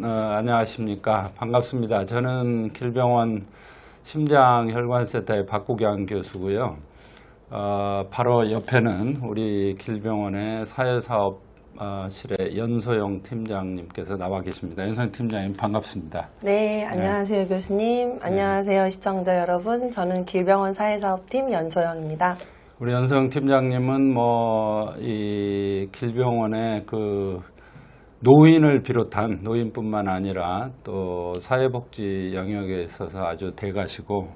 안녕하십니까. 반갑습니다. 저는 길병원 심장혈관센터의 박국양 교수고요. 바로 옆에는 우리 길병원의 사회사업실의 연소영 팀장님께서 나와 계십니다. 연소영 팀장님 반갑습니다. 네, 안녕하세요. 네. 교수님. 안녕하세요. 시청자 여러분. 저는 길병원 사회사업팀 연소영입니다. 우리 연소영 팀장님은 이 길병원의 노인을 비롯한 노인뿐만 아니라 또 사회복지 영역에 있어서 아주 대가시고,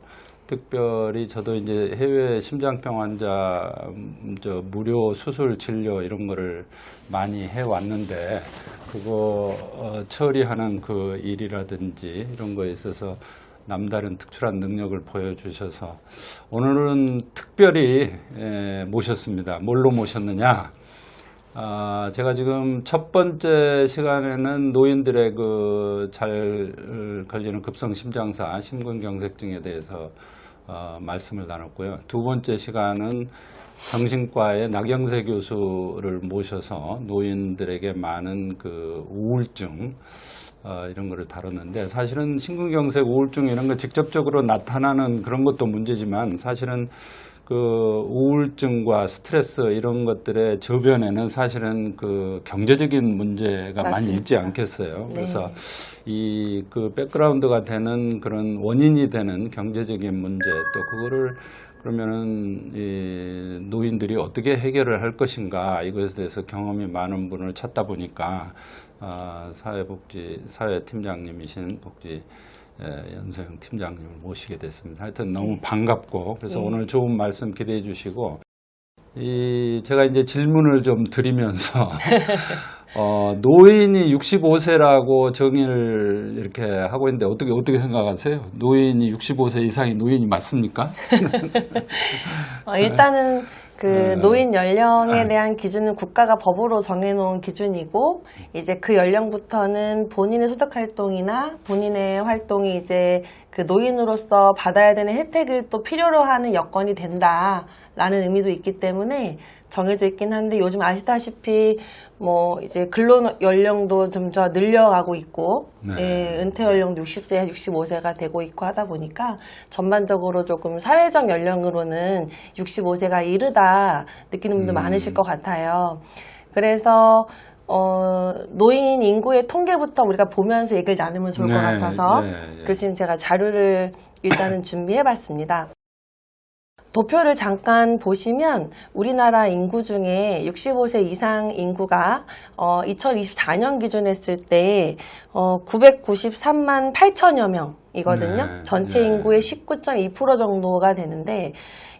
특별히 저도 이제 해외 심장병 환자 무료 수술 진료 이런 거를 많이 해왔는데, 그거 처리하는 그 일이라든지 이런 거에 있어서 남다른 특출한 능력을 보여주셔서 오늘은 특별히 모셨습니다. 뭘로 모셨느냐? 제가 지금 첫 번째 시간에는 노인들의 잘 걸리는 급성심장사, 심근경색증에 대해서 말씀을 나눴고요. 두 번째 시간은 정신과의 나경세 교수를 모셔서 노인들에게 많은 우울증 이런 거를 다뤘는데, 사실은 심근경색, 우울증 이런 거 직접적으로 나타나는 그런 것도 문제지만, 사실은 우울증과 스트레스 이런 것들의 저변에는 사실은 경제적인 문제가 맞습니다. 많이 있지 않겠어요. 네. 그래서 이 백그라운드가 되는 그런 원인이 되는 경제적인 문제, 또 그거를 그러면은 이 노인들이 어떻게 해결을 할 것인가, 이것에 대해서 경험이 많은 분을 찾다 보니까 사회팀장님이신 연소영 팀장님을 모시게 됐습니다. 하여튼 너무 반갑고, 그래서 오늘 좋은 말씀 기대해 주시고, 제가 이제 질문을 좀 드리면서 노인이 65세라고 정의를 이렇게 하고 있는데 어떻게 생각하세요? 노인이 65세 이상이 노인이 맞습니까? 일단은 노인 연령에 대한 기준은 국가가 법으로 정해놓은 기준이고, 이제 그 연령부터는 본인의 소득 활동이나 본인의 활동이 이제 노인으로서 받아야 되는 혜택을 또 필요로 하는 여건이 된다라는 의미도 있기 때문에 정해져 있긴 한데, 요즘 아시다시피 이제 근로 연령도 점점 늘려가고 있고, 은퇴 연령도 60세, 65세가 되고 있고 하다 보니까 전반적으로 조금 사회적 연령으로는 65세가 이르다 느끼는 분도 많으실 것 같아요. 그래서 노인 인구의 통계부터 우리가 보면서 얘기를 나누면 좋을 것 같아서 교수님 제가 자료를 일단은 준비해봤습니다. 도표를 잠깐 보시면 우리나라 인구 중에 65세 이상 인구가 2024년 기준 했을 때 993만 8천여 명이거든요. 전체 인구의 19.2% 정도가 되는데,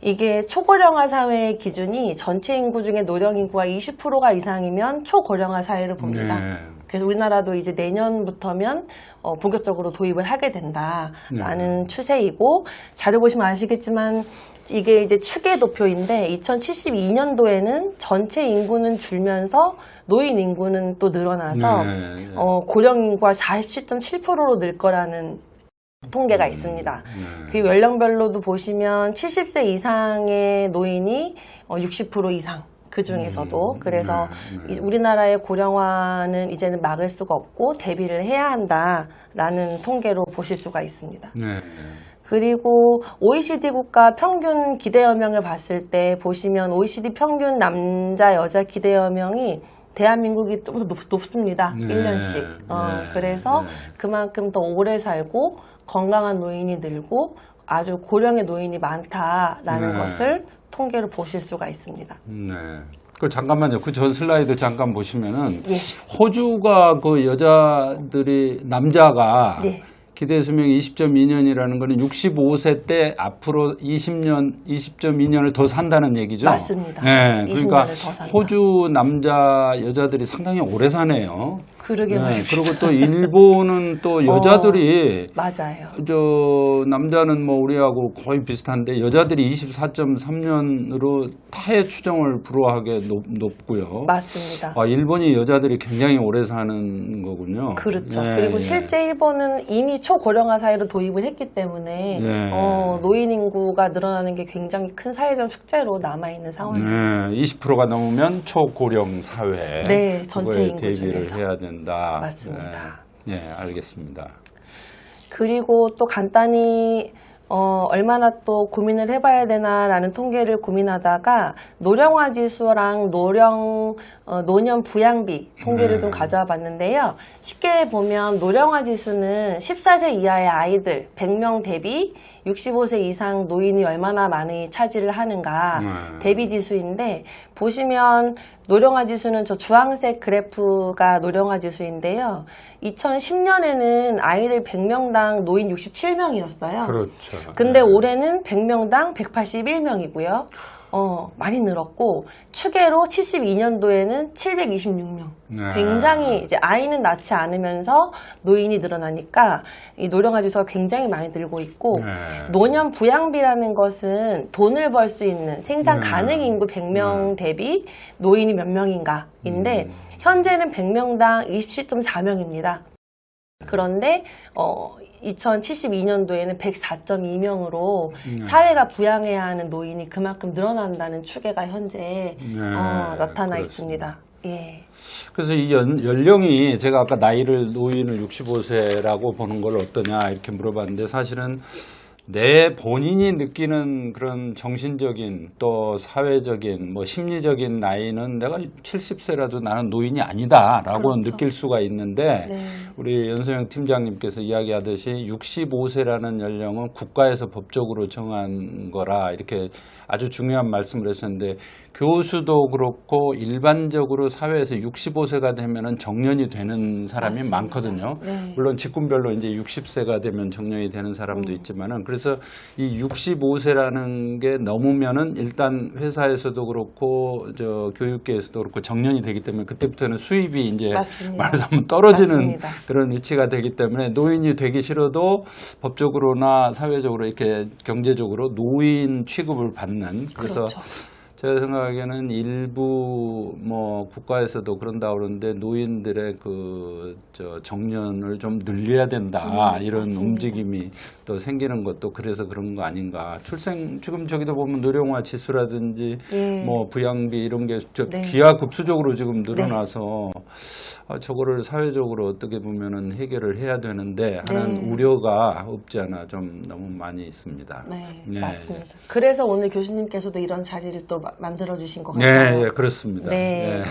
이게 초고령화 사회의 기준이 전체 인구 중에 노령 인구가 20%가 이상이면 초고령화 사회를 봅니다. 그래서 우리나라도 이제 내년부터면 본격적으로 도입을 하게 된다라는 추세이고, 자료 보시면 아시겠지만 이게 이제 추계 도표인데 2072년도에는 전체 인구는 줄면서 노인 인구는 또 늘어나서 고령 인구가 47.7%로 늘 거라는 통계가 있습니다. 그리고 연령별로도 보시면 70세 이상의 노인이 60% 이상. 그 중에서도. 그래서 우리나라의 고령화는 이제는 막을 수가 없고 대비를 해야 한다라는 통계로 보실 수가 있습니다. 그리고 OECD 국가 평균 기대 여명을 봤을 때 보시면 OECD 평균 남자 여자 기대 여명이 대한민국이 좀 더 높습니다. 1년씩. 그래서 그만큼 더 오래 살고 건강한 노인이 늘고 아주 고령의 노인이 많다라는 것을 통계로 보실 수가 있습니다. 잠깐만요. 전 슬라이드 잠깐 보시면은, 호주가 남자가 기대 수명이 20.2년이라는 거는 65세 때 앞으로 20.2년을 더 산다는 얘기죠? 맞습니다. 그러니까 호주 남자 여자들이 상당히 오래 사네요. 그러게 말이죠. 그리고 또 일본은 또 여자들이 맞아요. 남자는 우리하고 거의 비슷한데 여자들이 24.3년으로 타의 추정을 불허하게 높고요. 맞습니다. 일본이 여자들이 굉장히 오래 사는 거군요. 그렇죠. 그리고 실제 일본은 이미 초고령화 사회로 도입을 했기 때문에 노인 인구가 늘어나는 게 굉장히 큰 사회적 숙제로 남아있는 상황입니다. 20%가 넘으면 초고령 사회. 네, 전체 인구 대비를 중에서. 해야 된다. 맞습니다. 예, 알겠습니다. 그리고 또 간단히 얼마나 또 고민을 해봐야 되나라는 통계를 고민하다가 노령화 지수랑 노년 부양비 통계를 좀 가져와 봤는데요. 쉽게 보면 노령화 지수는 14세 이하의 아이들 100명 대비 65세 이상 노인이 얼마나 많이 차지를 하는가 대비 지수인데, 보시면 노령화 지수는 저 주황색 그래프가 노령화 지수인데요. 2010년에는 아이들 100명당 노인 67명이었어요. 그렇죠. 근데 올해는 100명당 181명이고요. 많이 늘었고, 추계로 72년도에는 726명. 네. 굉장히 이제 아이는 낳지 않으면서 노인이 늘어나니까 이 노령화 지수가 굉장히 많이 늘고 있고, 네. 노년 부양비라는 것은 돈을 벌 수 있는 생산 네. 가능 인구 100명 대비 노인이 몇 명인가인데, 현재는 100명당 27.4명입니다. 그런데 2072년도에는 104.2명으로 사회가 부양해야 하는 노인이 그만큼 늘어난다는 추계가 현재 나타나 그렇습니다. 있습니다. 예. 그래서 이 연령이, 제가 아까 나이를 노인을 65세라고 보는 걸 어떠냐 이렇게 물어봤는데, 사실은 내 본인이 느끼는 그런 정신적인 또 사회적인 뭐 심리적인 나이는 내가 70세라도 나는 노인이 아니다라고 그렇죠. 느낄 수가 있는데, 네. 우리 연소영 팀장님께서 이야기하듯이 65세라는 연령은 국가에서 법적으로 정한 거라 이렇게 아주 중요한 말씀을 하셨는데, 교수도 그렇고 일반적으로 사회에서 65세가 되면은 정년이 되는 사람이 맞습니다. 많거든요. 네. 물론 직군별로 이제 60세가 되면 정년이 되는 사람도 있지만은, 그래서 이 65세라는 게 넘으면은 일단 회사에서도 그렇고 저 교육계에서도 그렇고 정년이 되기 때문에 그때부터는 수입이 이제 맞습니다. 말하자면 떨어지는 맞습니다. 그런 위치가 되기 때문에, 노인이 되기 싫어도 법적으로나 사회적으로 이렇게 경제적으로 노인 취급을 받는, 그래서 그렇죠. 제가 생각하기에는 일부 뭐 국가에서도 그런다 그러는데 노인들의 정년을 좀 늘려야 된다 이런 맞습니다. 움직임이 또 생기는 것도 그래서 그런 거 아닌가. 지금 저기도 보면 노령화 지수라든지 예. 뭐 부양비 이런 게 네. 기하급수적으로 지금 늘어나서 저거를 사회적으로 어떻게 보면은 해결을 해야 되는데 하는 네. 우려가 없지 않아 좀 너무 많이 있습니다. 네, 네. 맞습니다. 그래서 오늘 교수님께서도 이런 자리를 또 만들어 주신 것 네, 같아요. 예, 그렇습니다. 네.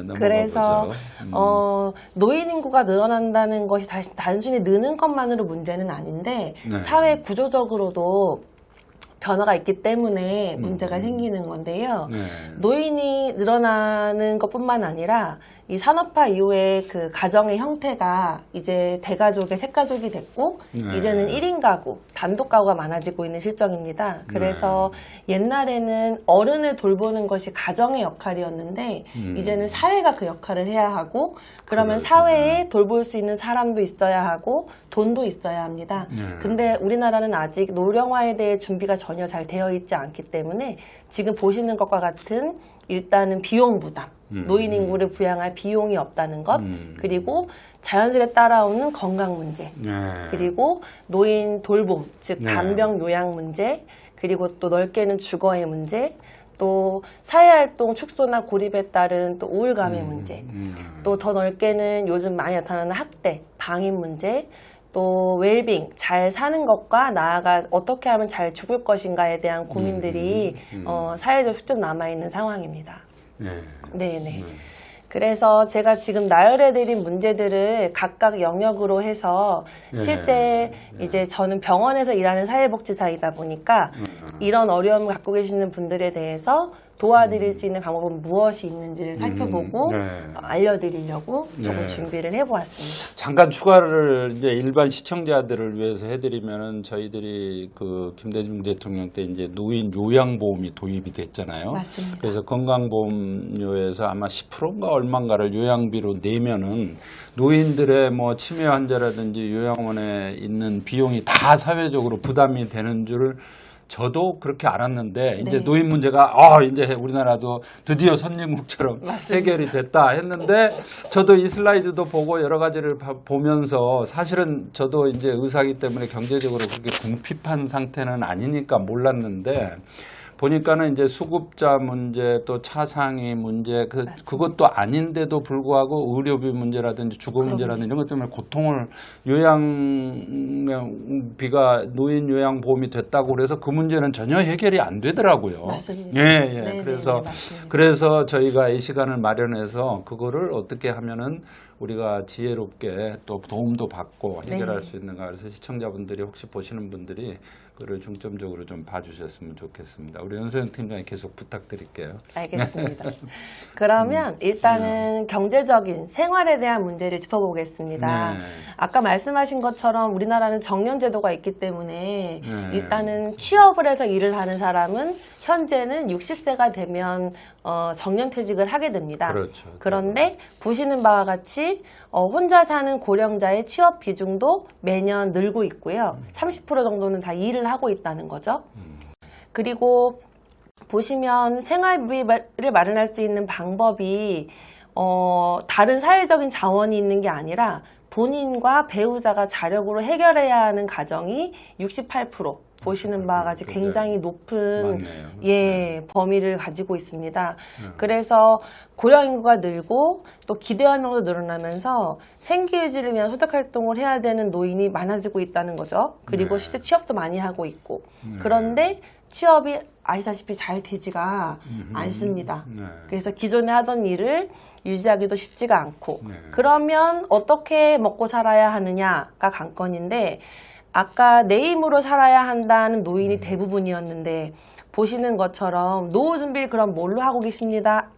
넘어가 그래서 보죠. 노인 인구가 늘어난다는 것이 단순히 느는 것만으로 문제는 아닌데, 네. 사회 구조적으로도 변화가 있기 때문에 문제가 생기는 건데요. 네. 노인이 늘어나는 것뿐만 아니라 이 산업화 이후에 그 가정의 형태가 이제 대가족의 새가족이 됐고, 네. 이제는 1인 가구, 단독 가구가 많아지고 있는 실정입니다. 그래서 옛날에는 어른을 돌보는 것이 가정의 역할이었는데, 이제는 사회가 그 역할을 해야 하고, 그러면 사회에 돌볼 수 있는 사람도 있어야 하고 돈도 있어야 합니다. 근데 우리나라는 아직 노령화에 대해 준비가 전혀 잘 되어 있지 않기 때문에, 지금 보시는 것과 같은 일단은 비용 부담, 노인 인구를 부양할 비용이 없다는 것, 그리고 자연스레 따라오는 건강 문제, 네. 그리고 노인 돌봄, 즉 네. 간병 요양 문제, 그리고 또 넓게는 주거의 문제, 또 사회활동 축소나 고립에 따른 또 우울감의 문제, 또 더 넓게는 요즘 많이 나타나는 학대, 방임 문제, 또 웰빙, 잘 사는 것과 나아가 어떻게 하면 잘 죽을 것인가에 대한 고민들이 사회적 숙제로 남아있는 상황입니다. 네. 네네. 그래서 제가 지금 나열해드린 문제들을 각각 영역으로 해서 실제 이제 저는 병원에서 일하는 사회복지사이다 보니까 이런 어려움을 갖고 계시는 분들에 대해서 도와드릴 수 있는 방법은 무엇이 있는지를 살펴보고 알려드리려고 조금 준비를 해보았습니다. 잠깐 추가를 이제 일반 시청자들을 위해서 해드리면은, 저희들이 그 김대중 대통령 때 이제 노인 요양보험이 도입이 됐잖아요. 맞습니다. 그래서 건강보험료에서 아마 10%인가 얼마인가를 요양비로 내면은 노인들의 뭐 치매 환자라든지 요양원에 있는 비용이 다 사회적으로 부담이 되는 줄 저도 그렇게 알았는데, 이제 네. 노인 문제가 이제 우리나라도 드디어 선진국처럼 맞습니다. 해결이 됐다 했는데, 저도 이 슬라이드도 보고 여러 가지를 보면서, 사실은 저도 이제 의사이기 때문에 경제적으로 그렇게 궁핍한 상태는 아니니까 몰랐는데, 보니까는 이제 수급자 문제 또 차상위 문제 그것도 아닌데도 불구하고 의료비 문제라든지 주거 문제라든지 이런 것 때문에 고통을 요양비가 노인 요양보험이 됐다고 그래서 그 문제는 전혀 해결이 안 되더라고요. 맞습니다. 예, 예. 네, 그래서 네, 맞습니다. 그래서 저희가 이 시간을 마련해서 그거를 어떻게 하면은 우리가 지혜롭게 또 도움도 받고 해결할 네. 수 있는가. 그래서 시청자분들이 혹시 보시는 분들이 그를 중점적으로 좀 봐주셨으면 좋겠습니다. 우리 연소영 팀장님 계속 부탁드릴게요. 알겠습니다. 그러면 일단은 경제적인 생활에 대한 문제를 짚어보겠습니다. 네. 아까 말씀하신 것처럼 우리나라는 정년제도가 있기 때문에 네. 일단은 취업을 해서 일을 하는 사람은 현재는 60세가 되면 정년퇴직을 하게 됩니다. 그렇죠. 그런데 보시는 바와 같이 혼자 사는 고령자의 취업 비중도 매년 늘고 있고요. 30% 정도는 다 일을 하고 있다는 거죠. 그리고 보시면 생활비를 마련할 수 있는 방법이 다른 사회적인 자원이 있는 게 아니라 본인과 배우자가 자력으로 해결해야 하는 가정이 68%. 보시는 바와 같이 굉장히 높은 범위를 가지고 있습니다. 그래서 고령 인구가 늘고 또 기대 연령도 늘어나면서 생계 유지를 위한 소득 활동을 해야 되는 노인이 많아지고 있다는 거죠. 그리고 실제 취업도 많이 하고 있고. 그런데 취업이 아시다시피 잘 되지가 않습니다. 그래서 기존에 하던 일을 유지하기도 쉽지가 않고. 그러면 어떻게 먹고 살아야 하느냐가 관건인데 아까 내 힘으로 살아야 한다는 노인이 대부분이었는데 보시는 것처럼 노후 준비를 그럼 뭘로 하고 계십니까?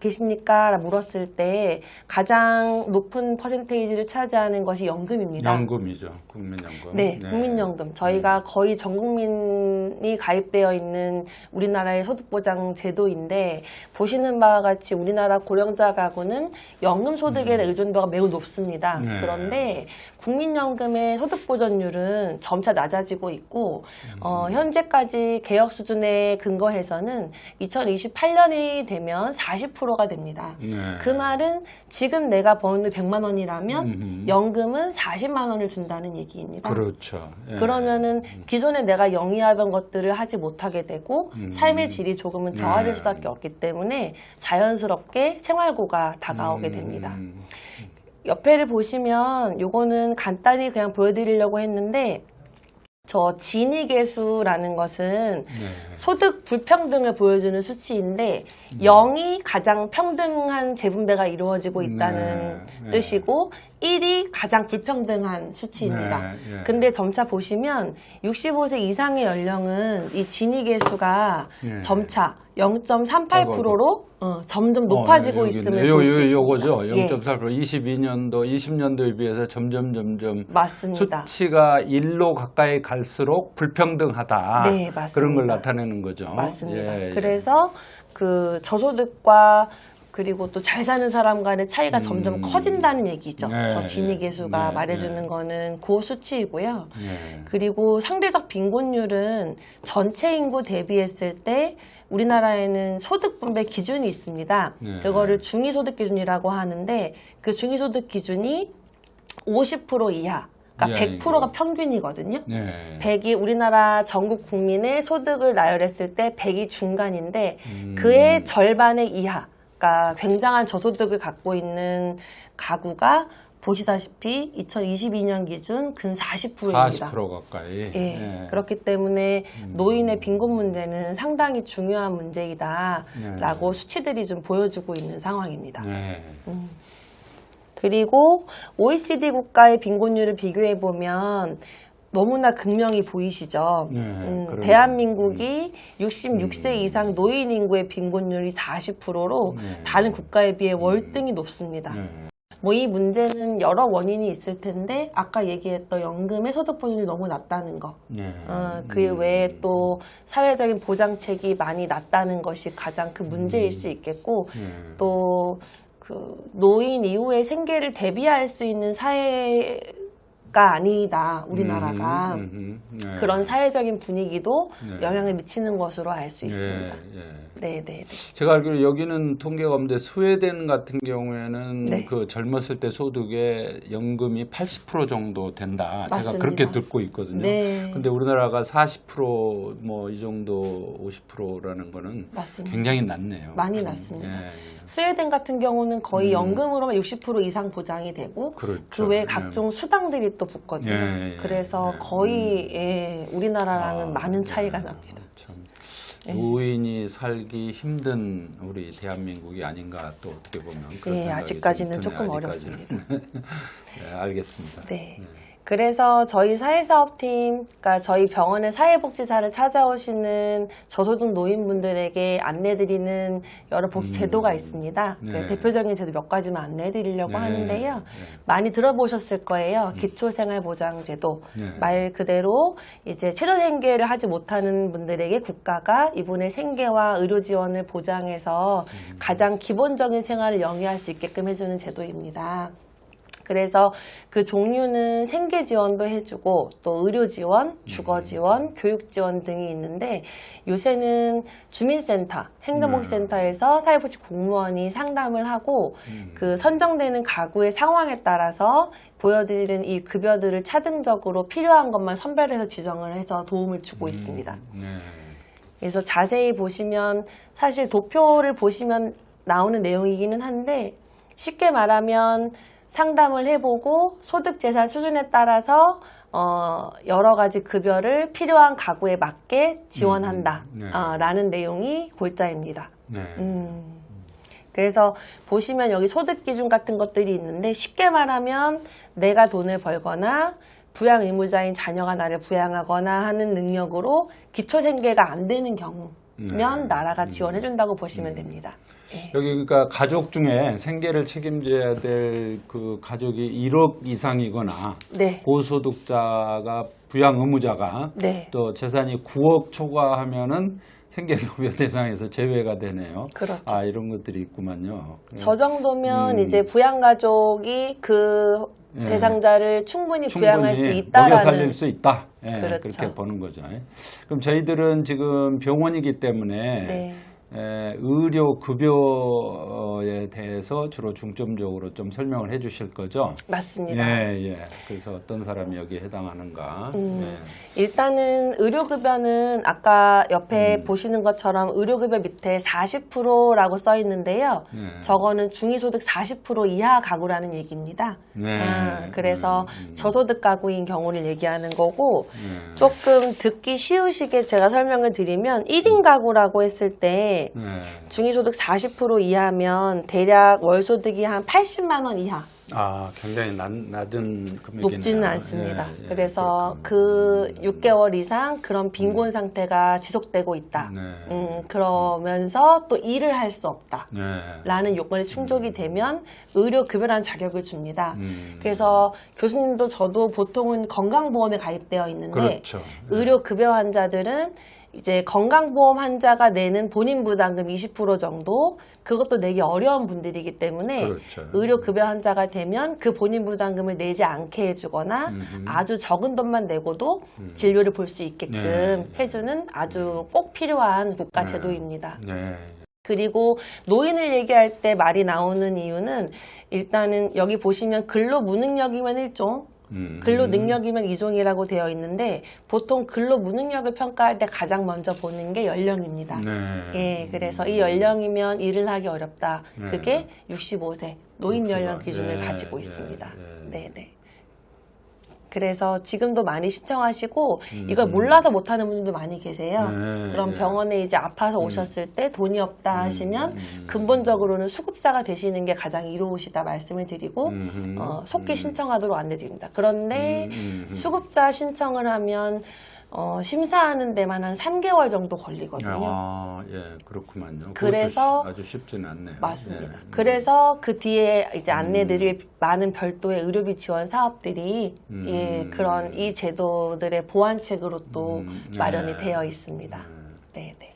라고 물었을 때 가장 높은 퍼센테이지를 차지하는 것이 연금입니다. 연금이죠. 국민연금. 네, 국민연금. 저희가 거의 전 국민이 가입되어 있는 우리나라의 소득보장 제도인데 보시는 바와 같이 우리나라 고령자 가구는 연금 소득에 대한 의존도가 매우 높습니다. 그런데 국민연금의 소득보전율은 점차 낮아지고 있고 현재까지 개혁 수준의 근거해서는 2028년이 되면 40%가 됩니다. 그 말은 지금 내가 버는 100만 원이라면 연금은 40만 원을 준다는 얘기입니다. 그렇죠. 예. 그러면은 기존에 내가 영위하던 것들을 하지 못하게 되고 삶의 질이 조금은 저하될 수밖에 없기 때문에 자연스럽게 생활고가 다가오게 됩니다. 옆에를 보시면 요거는 간단히 그냥 보여드리려고 했는데 저 지니계수라는 것은 소득 불평등을 보여주는 수치인데 0이 가장 평등한 재분배가 이루어지고 있다는 뜻이고 1이 가장 불평등한 수치입니다. 근데 점차 보시면 65세 이상의 연령은 이 지니계수가 점차 0.38%로 점점 높아지고 있음을 볼 수 있습니다. 요거죠. 0.8%. 22년도, 20년도에 비해서 점점 맞습니다. 수치가 1로 가까이 갈수록 불평등하다. 네, 맞습니다. 그런 걸 나타내는 거죠. 맞습니다. 그래서 그 저소득과 그리고 또 잘 사는 사람 간의 차이가 점점 커진다는 얘기죠. 저 지니계수가 말해주는 거는 그 수치이고요. 그리고 상대적 빈곤율은 전체 인구 대비했을 때 우리나라에는 소득 분배 기준이 있습니다. 그거를 중위소득 기준이라고 하는데 그 중위소득 기준이 50% 이하. 그러니까 100%가 평균이거든요. 100이 우리나라 전국 국민의 소득을 나열했을 때 100이 중간인데 그의 절반의 이하. 그러니까 굉장한 저소득을 갖고 있는 가구가 보시다시피 2022년 기준 근 40%입니다. 40% 가까이. 그렇기 때문에 노인의 빈곤 문제는 상당히 중요한 문제이다라고 수치들이 좀 보여주고 있는 상황입니다. 그리고 OECD 국가의 빈곤율을 비교해 보면 너무나 극명히 보이시죠. 대한민국이 66세 이상 노인 인구의 빈곤율이 40%로 다른 국가에 비해 월등히 높습니다. 뭐 이 문제는 여러 원인이 있을 텐데 아까 얘기했던 연금의 소득 보존율이 너무 낮다는 거. 그 외에 또 사회적인 보장책이 많이 낮다는 것이 가장 큰 문제일 수 있겠고 또 그 노인 이후의 생계를 대비할 수 있는 사회가 아니다 우리나라가 그런 사회적인 분위기도 영향을 미치는 것으로 알 수 있습니다. 네네. 제가 알기로 여기는 통계가 없는데 스웨덴 같은 경우에는 네. 그 젊었을 때 소득의 연금이 80% 정도 된다. 제가 맞습니다. 그렇게 듣고 있거든요. 네. 근데 우리나라가 40% 이 정도 50%라는 거는 맞습니다. 굉장히 낮네요. 많이 낮습니다. 예, 스웨덴 같은 경우는 거의 연금으로만 60% 이상 보장이 되고 그렇죠. 그 외에 예. 각종 수당들이 또 붙거든요. 예, 예, 그래서 예. 거의 예, 우리나라랑은 많은 차이가 납니다. 참 노인이 살기 힘든 우리 대한민국이 아닌가 또 어떻게 보면 그런 예, 생각이 아직까지는 좀 드네요, 조금 아직까지는. 어렵습니다. 네, 알겠습니다. 네. 그래서 저희 사회사업팀, 그러니까 저희 병원의 사회복지사를 찾아오시는 저소득 노인분들에게 안내드리는 여러 복지 제도가 있습니다. 네. 그래서 대표적인 제도 몇 가지만 안내드리려고 네. 하는데요. 네. 많이 들어보셨을 거예요. 기초생활보장제도. 네. 말 그대로 이제 최저생계를 하지 못하는 분들에게 국가가 이분의 생계와 의료 지원을 보장해서 가장 기본적인 생활을 영위할 수 있게끔 해주는 제도입니다. 그래서 그 종류는 생계 지원도 해주고 또 의료 지원, 주거 지원, 교육 지원 등이 있는데 요새는 주민센터, 행정복지센터에서 사회복지 공무원이 상담을 하고 그 선정되는 가구의 상황에 따라서 보여드리는 이 급여들을 차등적으로 필요한 것만 선별해서 지정을 해서 도움을 주고 있습니다. 네. 그래서 자세히 보시면 사실 도표를 보시면 나오는 내용이기는 한데 쉽게 말하면 상담을 해보고 소득재산 수준에 따라서 여러 가지 급여를 필요한 가구에 맞게 지원한다 네. 라는 내용이 골자입니다. 네. 그래서 보시면 여기 소득 기준 같은 것들이 있는데 쉽게 말하면 내가 돈을 벌거나 부양 의무자인 자녀가 나를 부양하거나 하는 능력으로 기초 생계가 안 되는 경우면 나라가 지원해준다고 보시면 됩니다. 예. 여기 그러니까 가족 중에 생계를 책임져야 될 그 가족이 1억 이상이거나 네. 고소득자가 부양 의무자가 네. 또 재산이 9억 초과하면은 생계급여 대상에서 제외가 되네요. 그렇죠. 아, 이런 것들이 있구만요. 저 정도면 이제 부양가족이 그 예. 대상자를 충분히 부양할 수 있다라는 먹여 살릴 수 있다. 예, 그렇죠. 그렇게 보는 거죠. 그럼 저희들은 지금 병원이기 때문에 네. 의료 급여에 대해서 주로 중점적으로 좀 설명을 해 주실 거죠? 맞습니다. 예, 예. 그래서 어떤 사람이 여기에 해당하는가. 예. 일단은 의료급여는 아까 옆에 보시는 것처럼 의료급여 밑에 40%라고 써 있는데요. 네. 저거는 중위소득 40% 이하 가구라는 얘기입니다. 네. 그래서 저소득 가구인 경우를 얘기하는 거고 네. 조금 듣기 쉬우시게 제가 설명을 드리면 1인 가구라고 했을 때 네. 중위소득 40% 이하면 대략 월소득이 한 80만 원 이하. 아, 굉장히 낮은 금액이네요. 높지는 않습니다. 예, 예, 그래서 그렇군요. 그 6개월 이상 그런 빈곤 상태가 지속되고 있다. 네. 그러면서 또 일을 할 수 없다. 네. 라는 요건이 충족이 되면 의료급여라는 자격을 줍니다. 음. 그래서 교수님도 저도 보통은 건강보험에 가입되어 있는데 그렇죠. 의료급여 환자들은 이제 건강보험 환자가 내는 본인 부담금 20% 정도 그것도 내기 어려운 분들이기 때문에 그렇죠. 의료급여 환자가 되면 그 본인 부담금을 내지 않게 해주거나 아주 적은 돈만 내고도 진료를 볼 수 있게끔 네. 해주는 아주 꼭 필요한 국가 제도입니다. 네. 그리고 노인을 얘기할 때 말이 나오는 이유는 일단은 여기 보시면 근로무능력이면 1종 근로능력이면 2종이라고 되어 있는데 보통 근로무능력을 평가할 때 가장 먼저 보는 게 연령입니다. 네. 예, 그래서 이 연령이면 일을 하기 어렵다. 네. 그게 65세 노인 연령 기준을 예, 가지고 예, 있습니다. 예. 네, 네. 그래서 지금도 많이 신청하시고 이걸 몰라서 못하는 분들도 많이 계세요. 네, 그럼 예. 병원에 이제 아파서 오셨을 때 돈이 없다 하시면 근본적으로는 수급자가 되시는 게 가장 이로우시다 말씀을 드리고 속기 신청하도록 안내드립니다. 그런데 수급자 신청을 하면 심사하는 데만 한 3개월 정도 걸리거든요. 아, 예, 그렇구만요. 그래서 그것도 아주 쉽지는 않네요. 맞습니다. 예. 그래서 그 뒤에 이제 안내드릴 많은 별도의 의료비 지원 사업들이 예, 그런 이 제도들의 보완책으로 또 마련이 되어 있습니다. 네, 네.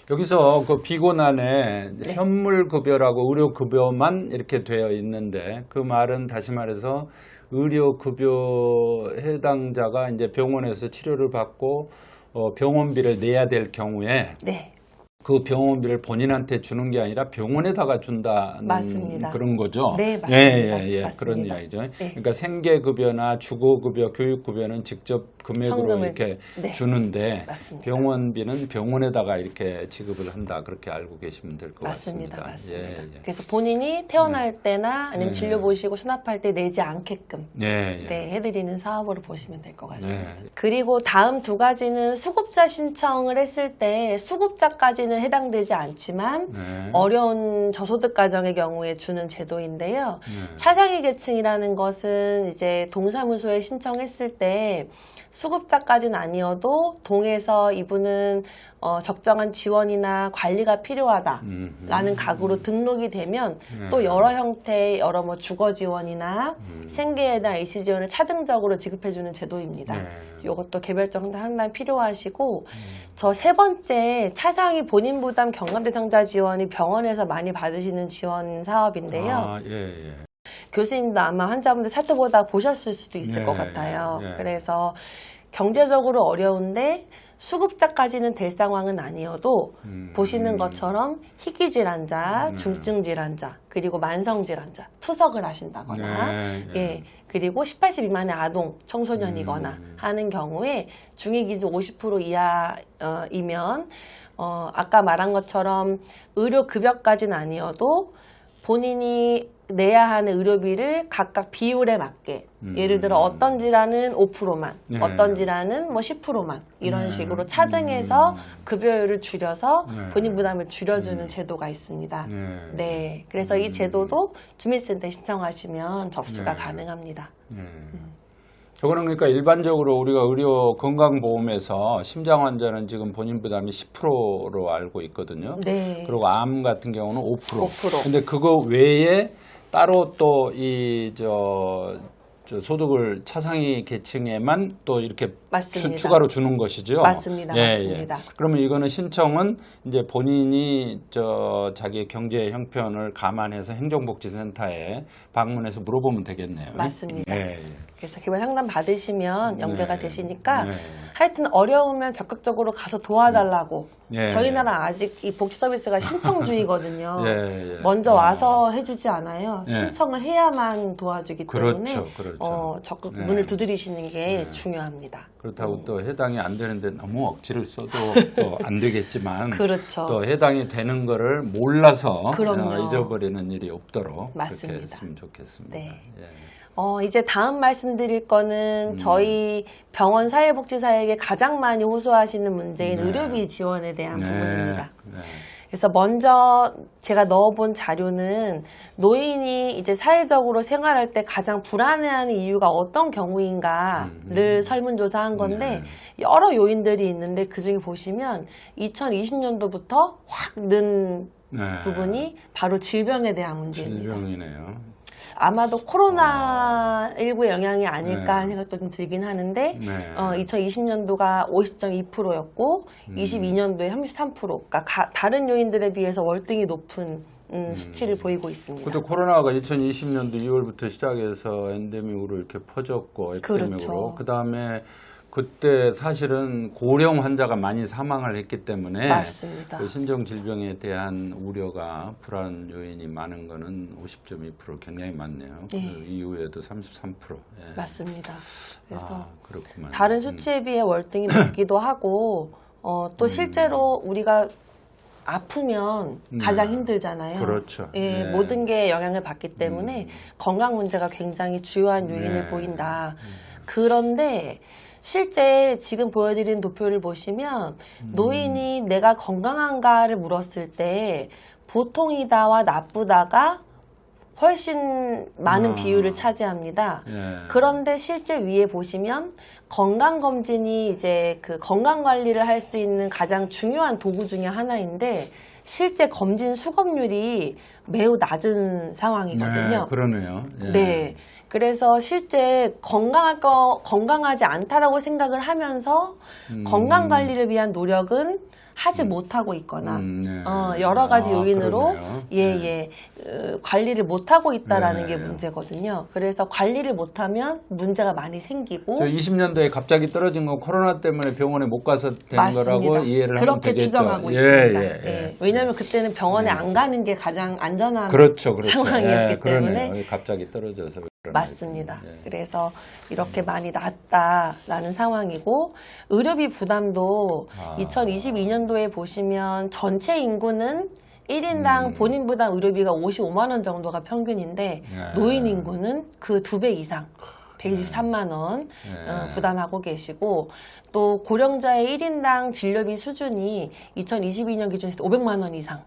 여기서 그 비곤안에 현물급여라고 의료급여만 이렇게 되어 있는데 그 말은 다시 말해서 의료급여 해당자가 이제 병원에서 치료를 받고 병원비를 내야 될 경우에 네. 그 병원비를 본인한테 주는 게 아니라 병원에다가 준다는 맞습니다. 그런 거죠. 네, 맞습니다. 예. 맞습니다. 그런 이야기죠. 네. 그러니까 생계급여나 주거급여, 교육급여는 직접 금액으로 현금을, 이렇게 네. 주는데 맞습니다. 병원비는 병원에다가 이렇게 지급을 한다. 그렇게 알고 계시면 될 것 맞습니다. 같습니다. 맞습니다. 그래서 본인이 태어날 때나 아니면 네. 진료 보시고 수납할 때 내지 않게끔 네. 네, 해드리는 사업으로 보시면 될 것 같습니다. 네. 그리고 다음 두 가지는 수급자 신청을 했을 때 수급자까지는 해당되지 않지만 네. 어려운 저소득 가정의 경우에 주는 제도인데요. 네. 차상위 계층이라는 것은 이제 동사무소에 신청했을 때 수급자까지는 아니어도 동에서 이분은 적정한 지원이나 관리가 필요하다라는 가구로 등록이 되면 또 여러 형태의 여러 뭐 주거 지원이나 생계에나 일시 지원을 차등적으로 지급해주는 제도입니다. 네. 이것도 개별적 상담 필요하시고 저 세 번째 차상위 본인 부담 경감 대상자 지원이 병원에서 많이 받으시는 지원 사업인데요. 아, 예. 교수님도 아마 환자분들 차트 보다 보셨을 수도 있을 네, 것 같아요. 네. 그래서 경제적으로 어려운데 수급자까지는 될 상황은 아니어도 보시는 것처럼 희귀 질환자, 중증 질환자, 그리고 만성 질환자, 투석을 하신다거나 네, 네. 예, 그리고 18세 미만의 아동, 청소년이거나 하는 경우에 중위 기준 50% 이하이면 아까 말한 것처럼 의료 급여까지는 아니어도 본인이 내야 하는 의료비를 각각 비율에 맞게 예를 들어 어떤 질환은 5%만 네. 어떤 질환은 뭐 10%만 이런 식으로 차등해서 급여율을 줄여서 네. 본인 부담을 줄여주는 제도가 있습니다. 네, 그래서 이 제도도 주민센터에 신청하시면 접수가 네. 가능합니다. 저거는 그러니까 일반적으로 우리가 의료 건강보험에서 심장 환자는 지금 본인 부담이 10%로 알고 있거든요. 네. 그리고 암 같은 경우는 5%. 5%. 근데 그거 외에 따로 또 저 소득을 차상위 계층에만 또 이렇게 맞습니다. 추가로 주는 것이죠. 맞습니다. 맞습니다. 그러면 이거는 신청은 이제 본인이 자기 경제 형편을 감안해서 행정복지센터에 방문해서 물어보면 되겠네요. 맞습니다. 예. 그래서 개별 상담 받으시면 연계가 네. 되시니까 네. 하여튼 어려우면 적극적으로 가서 도와달라고. 네. 저희 나라 아직 이 복지 서비스가 신청주의거든요. 예. 먼저 와서 해주지 않아요. 네. 신청을 해야만 도와주기 때문에 그렇죠. 적극 네. 문을 두드리시는 게 중요합니다. 그렇다고 또 해당이 안 되는데 너무 억지를 써도 또 안 되겠지만 그렇죠. 또 해당이 되는 거를 몰라서 그럼요. 잊어버리는 일이 없도록 맞습니다. 그렇게 했으면 좋겠습니다. 네. 예. 이제 다음 말씀드릴 거는 저희 병원 사회복지사에게 가장 많이 호소하시는 문제인 네. 의료비 지원에 대한 부분입니다. 네. 그래서 먼저 제가 넣어본 자료는 노인이 이제 사회적으로 생활할 때 가장 불안해하는 이유가 어떤 경우인가를 설문조사한 건데 여러 요인들이 있는데 그중에 보시면 2020년도부터 확 는 네. 부분이 바로 질병에 대한 문제입니다. 질병이네요. 아마도 코로나19의 영향이 아닐까 하는 네. 생각도 좀 들긴 하는데 네. 2020년도가 50.2%였고 22년도에 33%, 그러니까 다른 요인들에 비해서 월등히 높은 수치를 보이고 있습니다. 그것도 코로나가 2020년도 2월부터 시작해서 엔데믹으로 이렇게 퍼졌고 에피데믹으로 그렇죠. 그다음에 그때 사실은 고령 환자가 많이 사망을 했기 때문에 맞습니다. 그 신종 질병에 대한 우려가 불안 요인이 많은 거는 50.2% 굉장히 많네요. 네. 그 이후에도 33%. 예. 맞습니다. 그래서 그렇구만. 다른 수치에 비해 월등히 높기도 하고 또 실제로 우리가 아프면 가장 힘들잖아요. 그렇죠. 예, 네. 모든 게 영향을 받기 때문에 건강 문제가 굉장히 주요한 요인을 네. 보인다. 그런데 실제 지금 보여드린 도표를 보시면 노인이 내가 건강한가를 물었을 때 보통이다와 나쁘다가 훨씬 많은 비율을 차지합니다. 예. 그런데 실제 위에 보시면 건강검진이 이제 그 건강관리를 할 수 있는 가장 중요한 도구 중에 하나인데 실제 검진 수검률이 매우 낮은 상황이거든요. 네, 그러네요. 예. 네. 그래서 실제 건강하지 않다라고 생각을 하면서 건강 관리를 위한 노력은 하지 못하고 있거나 네. 여러 가지 아, 요인으로 그러네요. 관리를 못하고 있다라는 네. 게 문제거든요. 그래서 관리를 못하면 문제가 많이 생기고 저 20년도에 갑자기 떨어진 건 코로나 때문에 병원에 못 가서 된 맞습니다. 거라고 이해를 하면 그렇게 되겠죠. 추정하고 예, 있습니다. 예, 예. 왜냐하면 그때는 병원에 안 가는 게 가장 안전한 그렇죠. 상황이었기 예, 때문에 그러네요. 갑자기 떨어져서 맞습니다. 예. 그래서 이렇게 많이 낮다라는 상황이고 의료비 부담도 2022년도에 보시면 전체 인구는 1인당 본인 부담 의료비가 55만 원 정도가 평균인데 노인 인구는 그 2배 이상 123만 원 부담하고 계시고 또 고령자의 1인당 진료비 수준이 2022년 기준에서 500만 원 이상.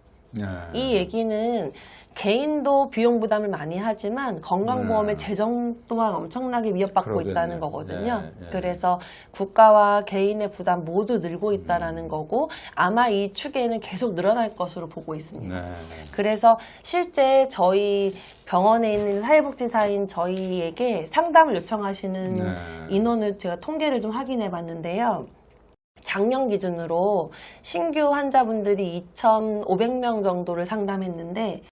이 얘기는 개인도 비용 부담을 많이 하지만 건강보험의 재정 또한 엄청나게 위협받고 그러겠네요. 있다는 거거든요. 네. 그래서 국가와 개인의 부담 모두 늘고 있다는 거고 아마 이 추계는 계속 늘어날 것으로 보고 있습니다. 네. 그래서 실제 저희 병원에 있는 사회복지사인 저희에게 상담을 요청하시는 인원을 제가 통계를 좀 확인해 봤는데요. 작년 기준으로 신규 환자분들이 2,500명 정도를 상담했는데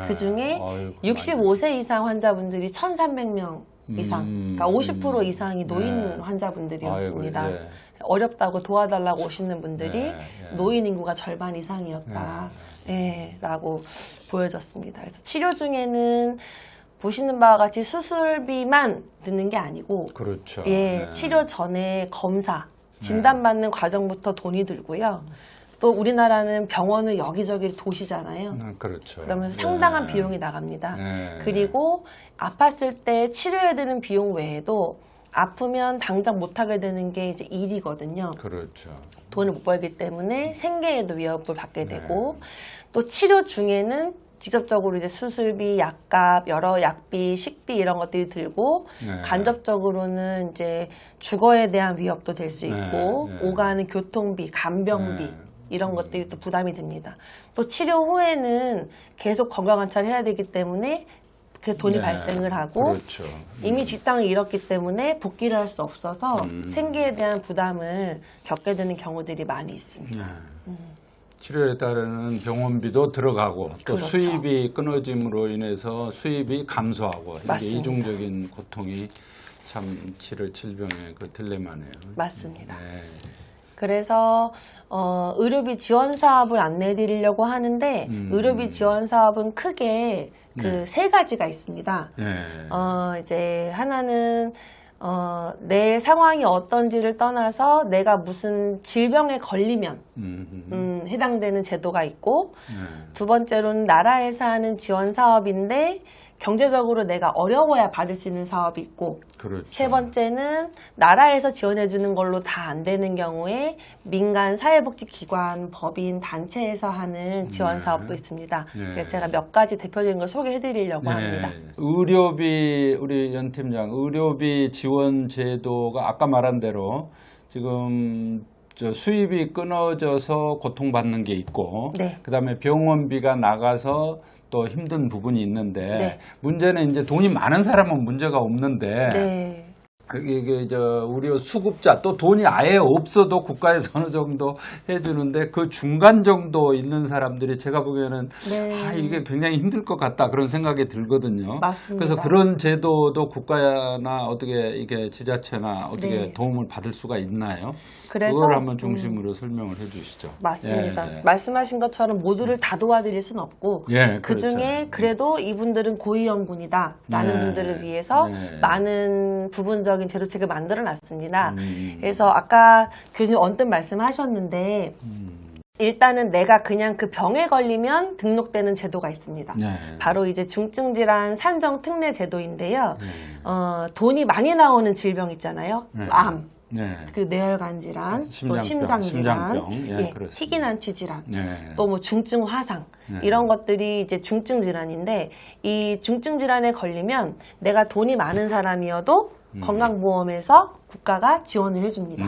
그 중에 65세 이상 환자분들이 1,300명 이상, 그러니까 50% 이상이 노인 환자분들이었습니다. 아이고, 예. 어렵다고 도와달라고 오시는 분들이 노인 인구가 절반 이상이었다. 라고 보여졌습니다. 그래서 치료 중에는 보시는 바와 같이 수술비만 드는 게 아니고 그렇죠. 치료 전에 검사 진단받는 과정부터 돈이 들고요. 또 우리나라는 병원은 여기저기 도시잖아요. 그렇죠. 그러면서 상당한 비용이 나갑니다. 그리고 아팠을 때 치료해야 되는 비용 외에도 아프면 당장 못하게 되는 게 이제 일이거든요. 그렇죠. 돈을 못 벌기 때문에 생계에도 위협을 받게 되고 또 치료 중에는 직접적으로 이제 수술비, 약값, 여러 약비, 식비 이런 것들이 들고 간접적으로는 이제 주거에 대한 위협도 될 수 있고 오가는 교통비, 간병비 이런 것들이 또 부담이 됩니다. 또 치료 후에는 계속 건강관찰을 해야 되기 때문에 그 돈이 발생을 하고 그렇죠. 이미 직장을 잃었기 때문에 복귀를 할 수 없어서 생계에 대한 부담을 겪게 되는 경우들이 많이 있습니다. 치료에 따르는 병원비도 들어가고 또 그렇죠. 수입이 끊어짐으로 인해서 수입이 감소하고 이게 맞습니다. 이중적인 고통이 참 치료 질병의 그 딜레마네요. 맞습니다. 그래서 의료비 지원 사업을 안내해 드리려고 하는데 의료비 지원 사업은 크게 그 세 가지가 있습니다. 이제 하나는 내 상황이 어떤지를 떠나서 내가 무슨 질병에 걸리면 해당되는 제도가 있고 두 번째로는 나라에서 하는 지원 사업인데 경제적으로 내가 어려워야 받을 수 있는 사업이 있고 그렇죠. 세 번째는 나라에서 지원해 주는 걸로 다 안 되는 경우에 민간 사회복지기관, 법인, 단체에서 하는 지원 사업도 있습니다. 그래서 제가 몇 가지 대표적인 걸 소개해 드리려고 합니다. 의료비 우리 연 팀장 의료비 지원 제도가 아까 말한 대로 지금 수입이 끊어져서 고통받는 게 있고 그다음에 병원비가 나가서 또 힘든 부분이 있는데 문제는 이제 돈이 많은 사람은 문제가 없는데 이게 의료 수급자 또 돈이 아예 없어도 국가에서 어느 정도 해주는데 그 중간 정도 있는 사람들이 제가 보기에는 이게 굉장히 힘들 것 같다 그런 생각이 들거든요. 맞습니다. 그래서 그런 제도도 국가나 어떻게 이게 지자체나 어떻게 도움을 받을 수가 있나요? 그래서 그걸 한번 중심으로 설명을 해주시죠. 맞습니다. 말씀하신 것처럼 모두를 다 도와드릴 수는 없고 그 중에 그래도 이분들은 고위험군이다라는 분들을 위해서 많은 부분적인 제도책을 만들어놨습니다. 그래서 아까 교수님 언뜻 말씀하셨는데 일단은 내가 그냥 그 병에 걸리면 등록되는 제도가 있습니다. 바로 이제 중증질환 산정 특례 제도인데요. 돈이 많이 나오는 질병 있잖아요. 암. 그리고 뇌혈관 질환, 또 심장 질환, 희귀난치 질환, 또 뭐 중증 화상 이런 것들이 이제 중증 질환인데 이 중증 질환에 걸리면 내가 돈이 많은 사람이어도 건강보험에서 국가가 지원을 해줍니다.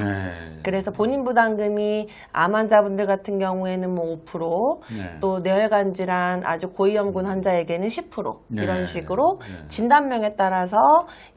그래서 본인 부담금이 암 환자분들 같은 경우에는 뭐 5%, 또 뇌혈관 질환 아주 고위험군 환자에게는 10% 이런 식으로 진단명에 따라서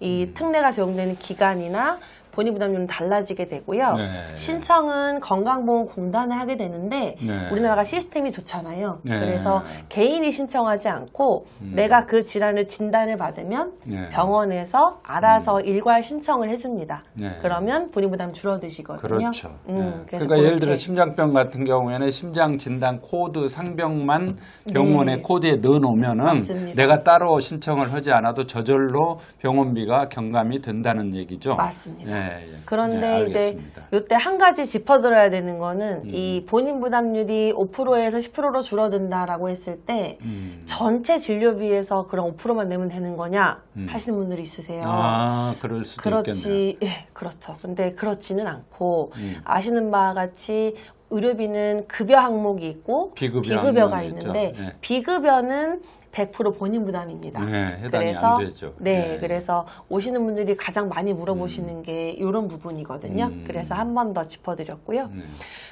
이 특례가 적용되는 기간이나 본인부담률은 달라지게 되고요. 네. 신청은 건강보험공단에 하게 되는데 네. 우리나라가 시스템이 좋잖아요. 네. 그래서 개인이 신청하지 않고 내가 그 질환을 진단을 받으면 네. 병원에서 알아서 일괄 신청을 해줍니다. 네. 그러면 본인부담 줄어드시거든요. 그렇죠. 네. 그래서 그러니까 예를 그렇게. 들어 심장병 같은 경우에는 심장 진단 코드 상병만 병원의 네. 코드에 넣어놓으면은 맞습니다. 내가 따로 신청을 하지 않아도 저절로 병원비가 경감이 된다는 얘기죠. 맞습니다. 예, 예. 그런데 네, 이제 알겠습니다. 이때 한 가지 짚어드려야 되는 거는 이 본인 부담률이 5%에서 10%로 줄어든다라고 했을 때 전체 진료비에서 그럼 5%만 내면 되는 거냐 하시는 분들이 있으세요. 아, 그럴 수도 있겠네요. 그렇지, 예, 그렇죠. 근데 그렇지는 않고 아시는 바와 같이 의료비는 급여 항목이 있고 비급여 비급여가 항목이 있죠. 있는데 네. 비급여는 100% 본인 부담입니다. 네, 해당이 그래서 안 되죠. 네, 네. 그래서 오시는 분들이 가장 많이 물어보시는 게 이런 부분이거든요. 그래서 한 번 더 짚어드렸고요.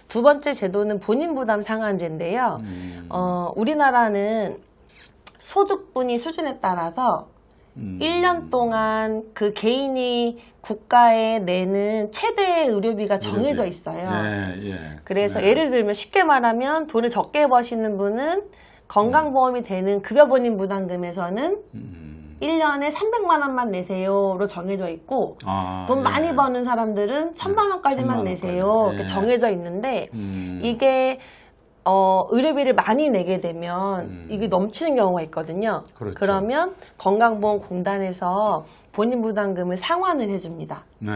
두 번째 제도는 본인 부담 상한제인데요. 우리나라는 소득분위 수준에 따라서 1년 동안 그 개인이 국가에 내는 최대 의료비가 정해져 있어요. 예, 예. 그래서 네. 예를 들면 쉽게 말하면 돈을 적게 버시는 분은 건강보험이 되는 급여본인 부담금에서는 1년에 300만 원만 내세요로 정해져 있고 아, 돈 예. 많이 버는 사람들은 1000만 원까지만 1000만 내세요. 원까지. 이렇게 예. 정해져 있는데 이게 의료비를 많이 내게 되면 이게 넘치는 경우가 있거든요. 그렇죠. 그러면 건강보험공단에서 본인 부담금을 상환을 해줍니다. 네.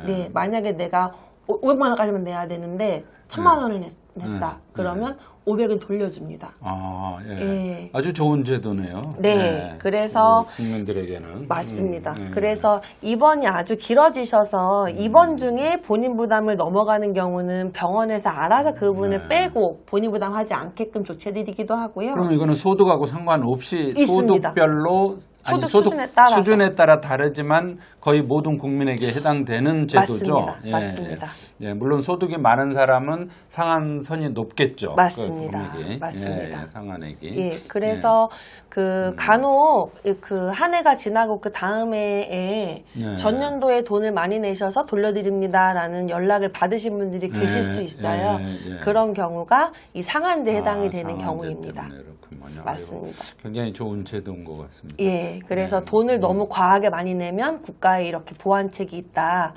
네, 만약에 내가 500만 원까지만 내야 되는데 1000만 원을 냈다. 그러면 500은 돌려줍니다. 아, 예. 예. 아주 좋은 제도네요. 네, 그래서 우리 국민들에게는 맞습니다. 그래서 입원이 아주 길어지셔서 입원 중에 본인 부담을 넘어가는 경우는 병원에서 알아서 그 부분을 빼고 본인 부담하지 않게끔 조치해드리기도 하고요. 그러면 이거는 소득하고 상관없이 있습니다. 소득별로 소득 수준에 따라서. 다르지만 거의 모든 국민에게 해당되는 제도죠. 맞습니다. 맞습니다. 예, 물론 소득이 많은 사람은 상한선이 높겠죠. 맞습니다. 그 금액이. 맞습니다. 예, 상한액이. 예, 그래서 그 간혹 그 한 해가 지나고 그 다음에 네. 전년도에 돈을 많이 내셔서 돌려드립니다라는 연락을 받으신 분들이 계실 수 있어요. 예. 그런 경우가 이 상한제에 해당이 되는 상한제 경우입니다. 때문에 그렇군요. 맞습니다. 아이고, 굉장히 좋은 제도인 것 같습니다. 예, 그래서 돈을 너무 과하게 많이 내면 국가에 이렇게 보완책이 있다.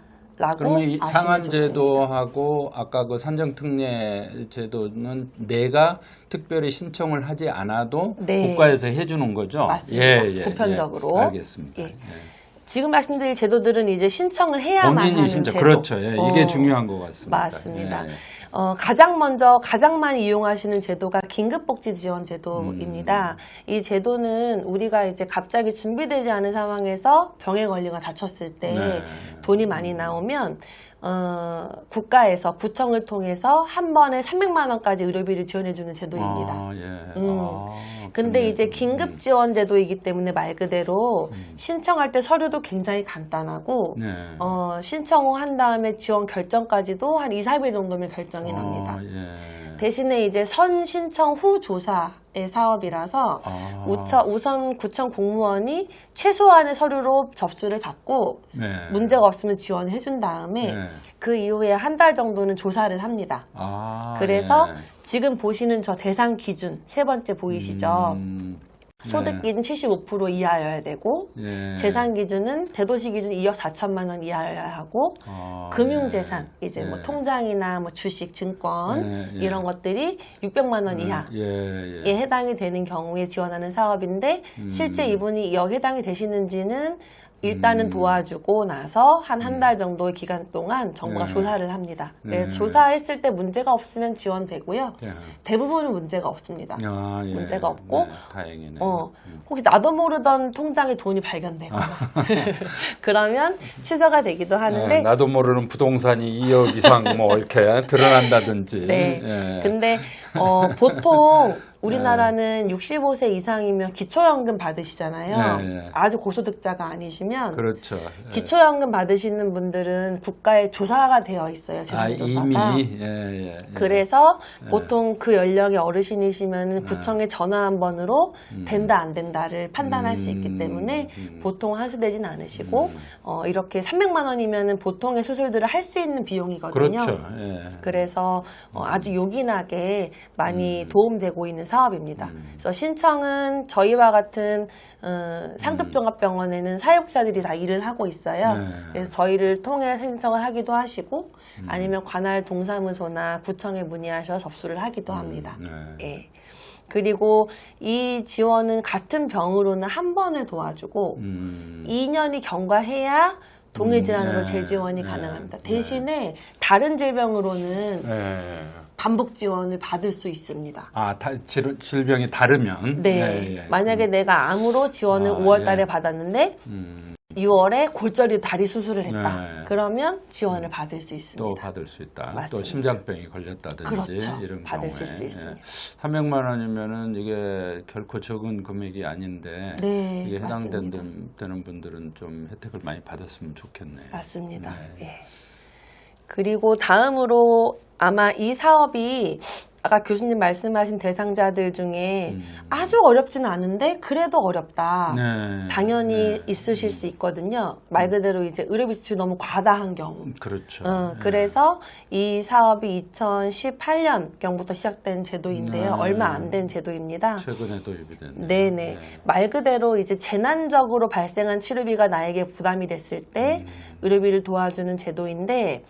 그러면 이 상한제도하고 아까 그 산정특례 제도는 내가 특별히 신청을 하지 않아도 네. 국가에서 해주는 거죠? 맞습니다. 보편적으로. 알겠습니다. 예. 지금 말씀드릴 제도들은 이제 신청을 해야만 본인이 하는 신청, 제도. 그렇죠. 예, 이게 중요한 것 같습니다. 맞습니다. 예. 가장 많이 이용하시는 제도가 긴급복지지원제도입니다. 이 제도는 우리가 이제 갑자기 준비되지 않은 상황에서 병에 걸리거나 다쳤을 때 네. 돈이 많이 나오면 국가에서 구청을 통해서 한 번에 300만 원까지 의료비를 지원해주는 제도입니다. 아, 예. 근데 그러네요. 이제 긴급 지원 제도이기 때문에 말 그대로 신청할 때 서류도 굉장히 간단하고 네. 신청한 다음에 지원 결정까지도 한 2, 3일 정도면 결정이 납니다. 예. 대신에 이제 선 신청 후 조사의 사업이라서 우선 구청 공무원이 최소한의 서류로 접수를 받고 네. 문제가 없으면 지원을 해준 다음에 네. 그 이후에 한 달 정도는 조사를 합니다. 그래서 예. 지금 보시는 저 대상 기준 세 번째 보이시죠? 소득 네. 기준 75% 이하여야 되고 예. 재산 기준은 대도시 기준 2억 4천만 원 이하여야 하고 금융재산 이제 뭐 통장이나 뭐 주식, 증권 이런 것들이 600만 원 이하에 해당이 되는 경우에 지원하는 사업인데 실제 이분이 여기 해당이 되시는지는 일단은 도와주고 나서 한 달 정도의 기간 동안 정부가 조사를 합니다. 그래서 조사했을 때 문제가 없으면 지원되고요. 대부분은 문제가 없습니다. 예. 문제가 없고 다행이네. 혹시 나도 모르던 통장에 돈이 발견되거나 그러면 취소가 되기도 하는데 나도 모르는 부동산이 2억 이상 뭐 이렇게 드러난다든지. 네. 근데 보통 우리나라는 65세 이상이면 기초연금 받으시잖아요. 네, 네. 아주 고소득자가 아니시면 그렇죠. 기초연금 받으시는 분들은 국가에 조사가 되어 있어요. 재산조사가. 이미 그래서 보통 그 연령의 어르신이시면 구청에 전화 한 번으로 된다 안 된다를 판단할 수 있기 때문에 보통 환수되진 않으시고 이렇게 300만 원이면 보통의 수술들을 할 수 있는 비용이거든요. 그렇죠. 예. 그래서 아주 요긴하게 많이 도움되고 있는 사업입니다. 그래서 신청은 저희와 같은 상급종합병원에는 사회복지사들이 다 일을 하고 있어요. 네. 그래서 저희를 통해 신청을 하기도 하시고 아니면 관할 동사무소나 구청에 문의하셔서 접수를 하기도 합니다. 네. 예. 그리고 이 지원은 같은 병으로는 한 번을 도와주고 2년이 경과해야 동일 질환으로 네. 재지원이 네. 가능합니다. 네. 대신에 다른 질병으로는 예. 반복 지원을 받을 수 있습니다. 질병이 다르면. 네. 예, 예. 만약에 내가 암으로 지원을 5월 달에 받았는데 6월에 골절이 다리 수술을 했다. 네. 그러면 지원을 받을 수 있습니다. 또 받을 수 있다. 맞습니다. 또 심장병이 걸렸다든지 그렇죠. 이런 받을 경우에 수 있습니다. 300만 원이면은 이게 결코 적은 금액이 아닌데 네, 이게 맞습니다. 해당되는 분들은 좀 혜택을 많이 받았으면 좋겠네요. 맞습니다. 네. 예. 그리고 다음으로 아마 이 사업이 아까 교수님 말씀하신 대상자들 중에 아주 어렵지는 않은데 그래도 어렵다. 네. 당연히 네. 있으실 수 있거든요. 말 그대로 이제 의료비 지출이 너무 과다한 경우. 그렇죠. 그래서 이 사업이 2018년경부터 시작된 제도인데요. 네. 얼마 안 된 제도입니다. 최근에 도입이 됐네요. 네네. 네. 말 그대로 이제 재난적으로 발생한 치료비가 나에게 부담이 됐을 때 의료비를 도와주는 제도인데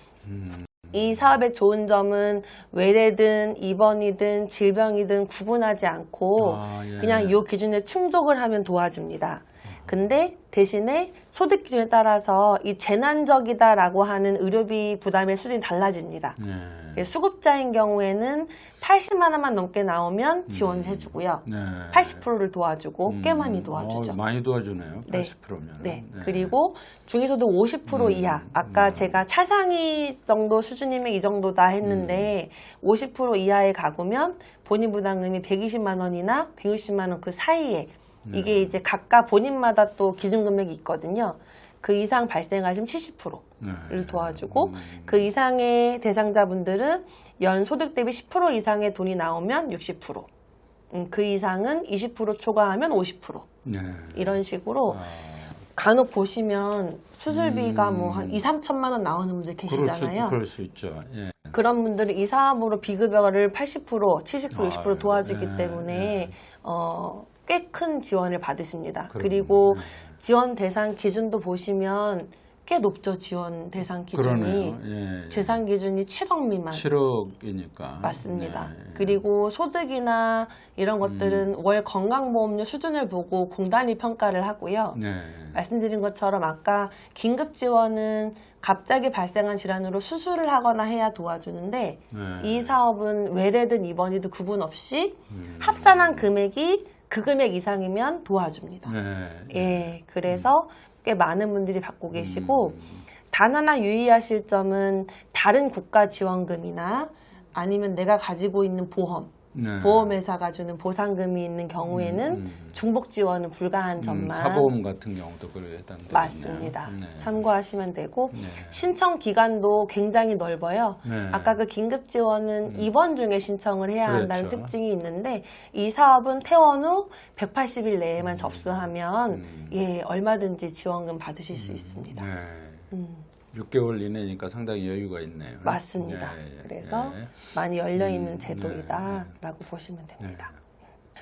이 사업의 좋은 점은 외래든 입원이든 질병이든 구분하지 않고 예. 그냥 이 기준에 충족을 하면 도와줍니다. 근데 대신에 소득 기준에 따라서 이 재난적이다라고 하는 의료비 부담의 수준이 달라집니다. 네. 수급자인 경우에는 80만 원만 넘게 나오면 지원을 해주고요. 네. 80%를 도와주고 꽤 많이 도와주죠. 많이 도와주네요. 네. 80%면. 네. 그리고 중에서도 50% 이하. 아까 제가 차상위 정도 수준이면 이 정도다 했는데 50% 이하에 가보면 본인 부담금이 120만 원이나 160만 원 그 사이에 이게 이제 각각 본인마다 또 기준 금액이 있거든요. 그 이상 발생하시면 70%를 도와주고 그 이상의 대상자분들은 연 소득 대비 10% 이상의 돈이 나오면 60%. 그 이상은 20% 초과하면 50%. 네. 이런 식으로 간혹 보시면 수술비가 뭐 한 2, 3천만 원 나오는 분들 계시잖아요. 그럴 수 있죠. 예. 그런 분들은 이 사업으로 비급여를 80%, 70%, 20% 도와주기 네, 때문에 꽤 큰 지원을 받으십니다. 그럼요. 그리고 지원 대상 기준도 보시면 꽤 높죠. 지원 대상 기준이. 그러네요. 예. 재산 기준이 7억 미만. 7억이니까. 맞습니다. 네. 그리고 소득이나 이런 것들은 월 건강보험료 수준을 보고 공단이 평가를 하고요. 네. 말씀드린 것처럼 아까 긴급 지원은 갑자기 발생한 질환으로 수술을 하거나 해야 도와주는데 네. 이 사업은 외래든 입원이든 구분 없이 합산한 금액이 그 금액 이상이면 도와줍니다. 네. 예, 그래서 꽤 많은 분들이 받고 계시고 단 하나 유의하실 점은 다른 국가 지원금이나 아니면 내가 가지고 있는 보험, 네. 보험회사가 주는 보상금이 있는 경우에는 중복 지원은 불가한 점만 사보험 같은 경우도 그래 해당되네요. 맞습니다. 네. 참고하시면 되고 네. 신청 기간도 굉장히 넓어요. 네. 아까 그 긴급 지원은 입원 중에 신청을 해야 한다는 그렇죠. 특징이 있는데 이 사업은 퇴원 후 180일 내에만 접수하면 예 얼마든지 지원금 받으실 수 있습니다. 네. 6개월 이내니까 상당히 여유가 있네요. 맞습니다. 네, 그래서 네. 많이 열려있는 제도이다라고 보시면 됩니다.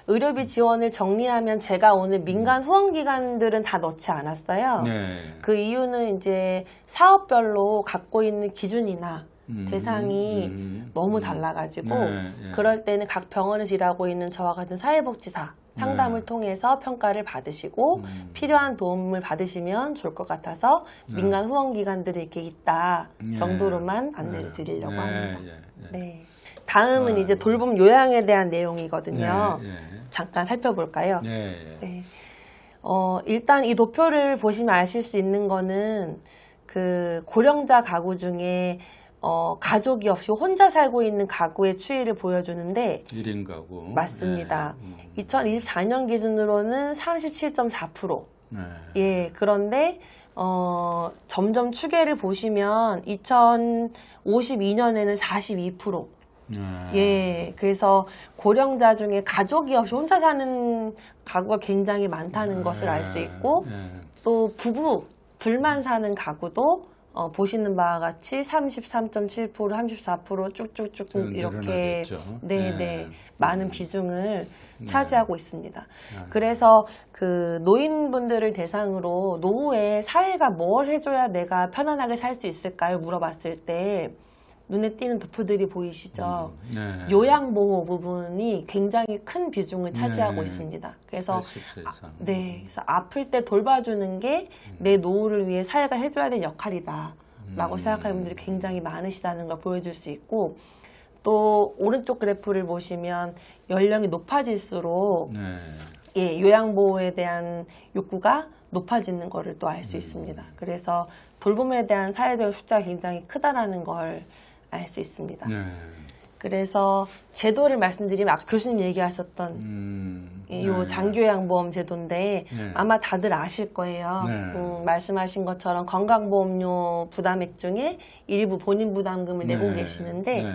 의료비 지원을 정리하면 제가 오늘 민간 후원기관들은 다 넣지 않았어요. 네. 그 이유는 이제 사업별로 갖고 있는 기준이나 대상이 너무 달라가지고 네, 네. 그럴 때는 각 병원에서 일하고 있는 저와 같은 사회복지사 상담을 통해서 평가를 받으시고 필요한 도움을 받으시면 좋을 것 같아서 민간 후원기관들이 이렇게 있다 정도로만 안내를 드리려고 합니다. 네. 다음은 이제 돌봄 요양에 대한 내용이거든요. 잠깐 살펴볼까요? 네. 일단 이 도표를 보시면 아실 수 있는 거는 그 고령자 가구 중에 가족이 없이 혼자 살고 있는 가구의 추이를 보여주는데 1인 가구. 맞습니다. 네. 2024년 기준으로는 37.4%. 네. 예, 그런데 점점 추계를 보시면 2052년에는 42%. 네. 예, 그래서 고령자 중에 가족이 없이 혼자 사는 가구가 굉장히 많다는 것을 알 수 있고, 네. 또 부부, 둘만 사는 가구도 보시는 바와 같이 33.7%, 34% 쭉쭉쭉 이렇게 늘어나겠죠. 네, 많은 비중을 차지하고 있습니다. 네. 그래서 그 노인분들을 대상으로 노후에 사회가 뭘 해줘야 내가 편안하게 살 수 있을까요? 물어봤을 때 눈에 띄는 도표들이 보이시죠? 네. 요양보호 부분이 굉장히 큰 비중을 차지하고 네. 있습니다. 그래서 80세 이상. 그래서 아플 때 돌봐주는 게 내 노후를 위해 사회가 해줘야 될 역할이다라고 생각하는 분들이 굉장히 많으시다는 걸 보여줄 수 있고, 또 오른쪽 그래프를 보시면 연령이 높아질수록 네. 예, 요양보호에 대한 욕구가 높아지는 것을 또 알 수 있습니다. 그래서 돌봄에 대한 사회적 숫자가 굉장히 크다라는 걸 알 수 있습니다. 네. 그래서 제도를 말씀드리면 아까 교수님 얘기하셨던 이 네. 장기요양보험 제도인데 네. 아마 다들 아실 거예요. 네. 말씀하신 것처럼 건강보험료 부담액 중에 일부 본인 부담금을 내고 네. 계시는데 네.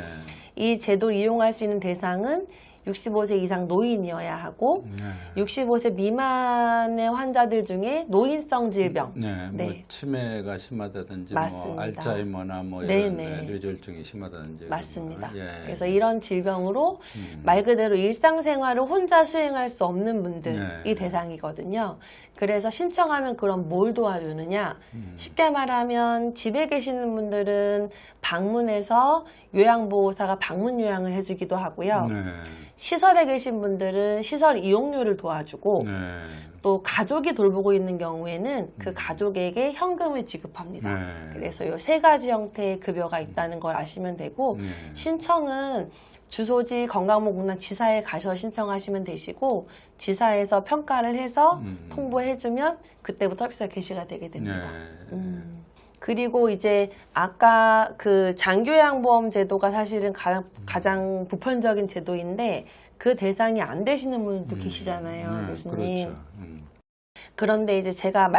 이 제도를 이용할 수 있는 대상은 65세 이상 노인이어야 하고 네. 65세 미만의 환자들 중에 노인성 질병 네, 뭐 네. 치매가 심하다든지 맞습니다. 뭐 알츠하이머나 뭐 네, 이런 네. 뇌졸중이 심하다든지 맞습니다. 예. 그래서 이런 질병으로 말 그대로 일상생활을 혼자 수행할 수 없는 분들이 네. 대상이거든요. 그래서 신청하면 그럼 뭘 도와주느냐? 쉽게 말하면 집에 계시는 분들은 방문해서 요양보호사가 방문 요양을 해주기도 하고요. 네. 시설에 계신 분들은 시설 이용료를 도와주고 네. 또 가족이 돌보고 있는 경우에는 그 가족에게 현금을 지급합니다. 네. 그래서 이 세 가지 형태의 급여가 있다는 걸 아시면 되고 네. 신청은 주소지 건강보건공단 지사에 가셔서 신청하시면 되시고 지사에서 평가를 해서 통보해주면 그때부터 서비스가 개시가 되게 됩니다. 네. 그리고 이제 아까 그 장교양보험 제도가 사실은 가장 보편적인 제도인데 그 대상이 안 되시는 분들도 계시잖아요, 교수님. 그렇죠. 그런데 이제 제가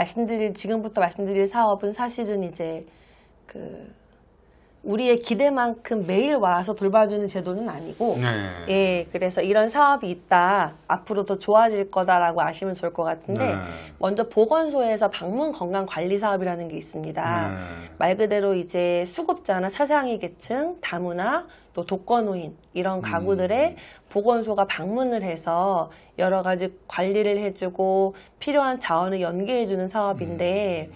지금부터 말씀드릴 사업은 사실은 이제 우리의 기대만큼 매일 와서 돌봐주는 제도는 아니고, 네. 예, 그래서 이런 사업이 있다, 앞으로 더 좋아질 거다라고 아시면 좋을 것 같은데, 네. 먼저 보건소에서 방문 건강 관리 사업이라는 게 있습니다. 네. 말 그대로 이제 수급자나 차상위 계층, 다문화, 또 독거노인 이런 가구들의 보건소가 방문을 해서 여러 가지 관리를 해주고 필요한 자원을 연계해주는 사업인데,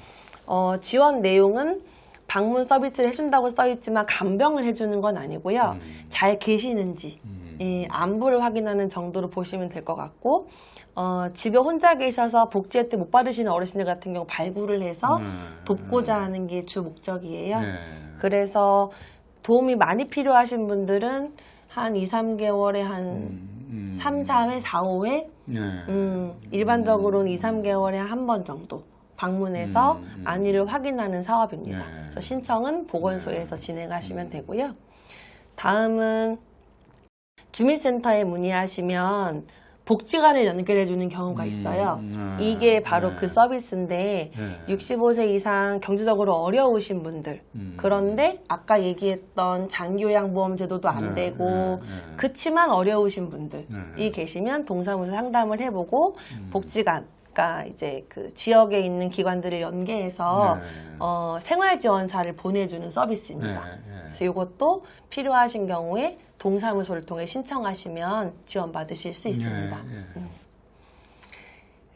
지원 내용은 방문 서비스를 해준다고 써있지만 간병을 해주는 건 아니고요. 잘 계시는지 안부를 확인하는 정도로 보시면 될 것 같고, 집에 혼자 계셔서 복지 혜택 못 받으시는 어르신들 같은 경우 발굴을 해서 돕고자 하는 게 주 목적이에요. 네. 그래서 도움이 많이 필요하신 분들은 한 2, 3개월에 한 3, 4회, 4, 5회 네. 일반적으로는 2, 3개월에 한 번 정도 방문해서 안위를 확인하는 사업입니다. 네. 그래서 신청은 보건소에서 진행하시면 되고요. 다음은 주민센터에 문의하시면 복지관을 연결해주는 경우가 있어요. 이게 바로 네. 그 서비스인데 네. 65세 이상 경제적으로 어려우신 분들 그런데 아까 얘기했던 장기요양보험 제도도 안 네. 되고 네. 그치만 어려우신 분들이 네. 계시면 동사무소 상담을 해보고 복지관 그러니까 이제 그 지역에 있는 기관들을 연계해서 네. 생활지원사를 보내주는 서비스입니다. 네. 네. 그래서 이것도 필요하신 경우에 동사무소를 통해 신청하시면 지원받으실 수 있습니다. 네.